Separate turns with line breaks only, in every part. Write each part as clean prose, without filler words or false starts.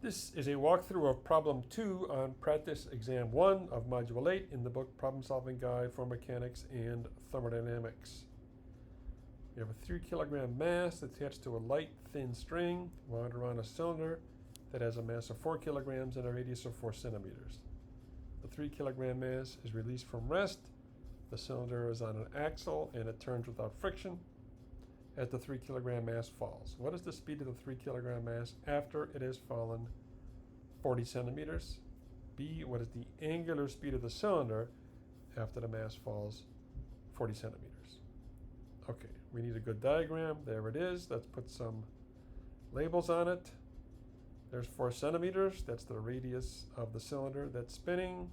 This is a walkthrough of problem 2 on practice exam 1 of module 8 in the book Problem Solving Guide for Mechanics and Thermodynamics. We have a 3 kilogram mass attached to a light, thin string wound around a cylinder that has a mass of 4 kilograms and a radius of 4 centimeters. The 3 kilogram mass is released from rest. The cylinder is on an axle and it turns without friction as the 3 kilogram mass falls. What is the speed of the 3 kilogram mass after it has fallen 40 centimeters? B, what is the angular speed of the cylinder after the mass falls 40 centimeters? Okay, we need a good diagram. There it is. Let's put some labels on it. There's 4 centimeters. That's the radius of the cylinder that's spinning.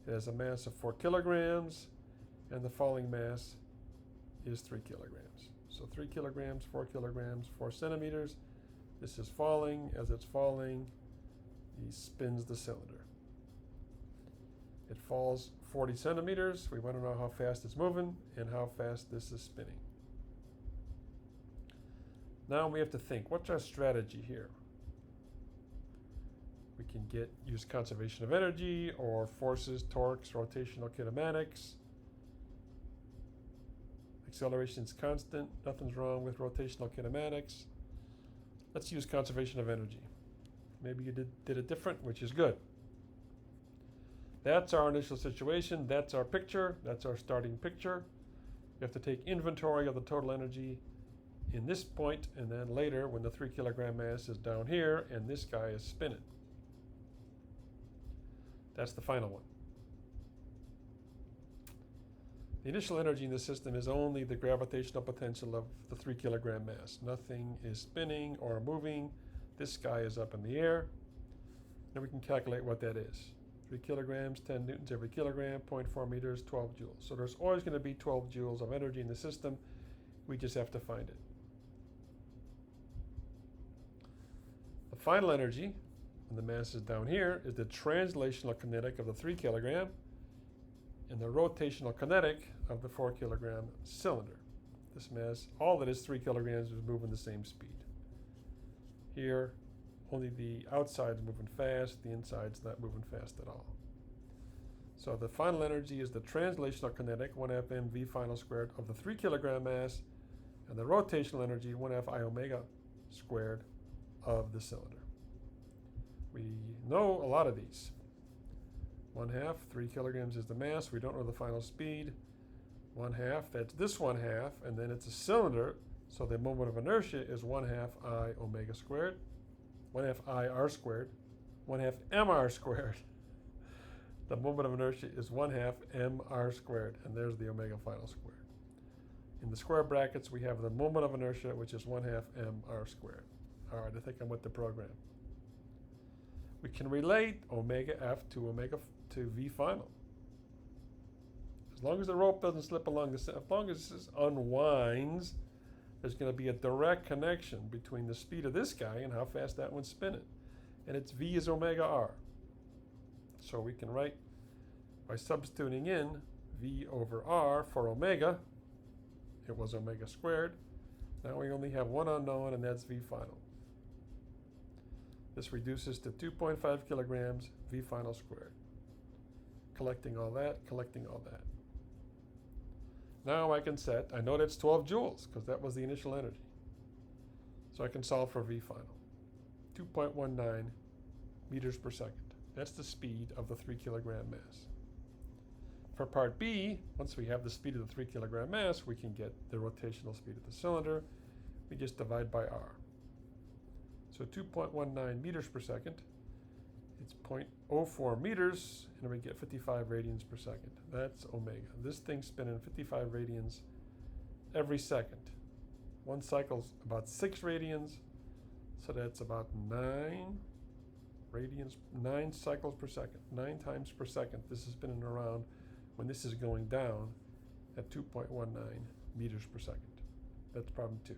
It has a mass of 4 kilograms, and the falling mass is 3 kilograms. So 3 kilograms, 4 kilograms, 4 centimeters. This is falling. As it's falling, he spins the cylinder. It falls 40 centimeters. We want to know how fast it's moving and how fast this is spinning. Now we have to think, what's our strategy here? We can use conservation of energy or forces, torques, rotational kinematics. Acceleration is constant. Nothing's wrong with rotational kinematics. Let's use conservation of energy. Maybe you did it different, which is good. That's our initial situation. That's our picture. That's our starting picture. You have to take inventory of the total energy in this point, and then later when the 3 kilogram mass is down here and this guy is spinning. That's the final one. The initial energy in the system is only the gravitational potential of the 3 kilogram mass. Nothing is spinning or moving. This guy is up in the air. And we can calculate what that is. 3 kilograms, 10 newtons every kilogram, 0.4 meters, 12 joules. So there's always going to be 12 joules of energy in the system. We just have to find it. The final energy, when the mass is down here, is the translational kinetic of the 3 kilogram and the rotational kinetic of the 4 kilogram cylinder. This mass, all that is 3 kilograms, is moving the same speed. Here, only the outside is moving fast, the inside's not moving fast at all. So the final energy is the translational kinetic, 1/2 mv final squared of the 3 kilogram mass, and the rotational energy, 1/2 I omega squared of the cylinder. We know a lot of these. 1/2, 3 kilograms is the mass. We don't know the final speed. 1/2, that's this 1/2, and then it's a cylinder, so the moment of inertia is 1/2 I omega squared, 1/2 I r squared, 1/2 mr squared. The moment of inertia is 1/2 mr squared, and there's the omega final squared. In the square brackets, we have the moment of inertia, which is 1/2 mr squared. All right, I think I'm with the program. We can relate omega f to v final. As long as the rope doesn't slip along as long as this unwinds, there's going to be a direct connection between the speed of this guy and how fast that one's spinning. And it's v is omega r. So we can write by substituting in v over r for omega. It was omega squared. Now we only have one unknown, and that's v final. This reduces to 2.5 kilograms v final squared. Collecting all that, collecting all that. Now I can I know that's 12 joules because that was the initial energy. So I can solve for v final. 2.19 meters per second. That's the speed of the 3 kilogram mass. For part B, once we have the speed of the 3 kilogram mass, we can get the rotational speed of the cylinder. We just divide by r. So 2.19 meters per second, it's 0.04 meters, and we get 55 radians per second. That's omega. This thing's spinning 55 radians every second. One cycle's about 6 radians, so that's about 9 radians, 9 cycles per second, 9 times per second. This is spinning around when this is going down at 2.19 meters per second. That's problem 2.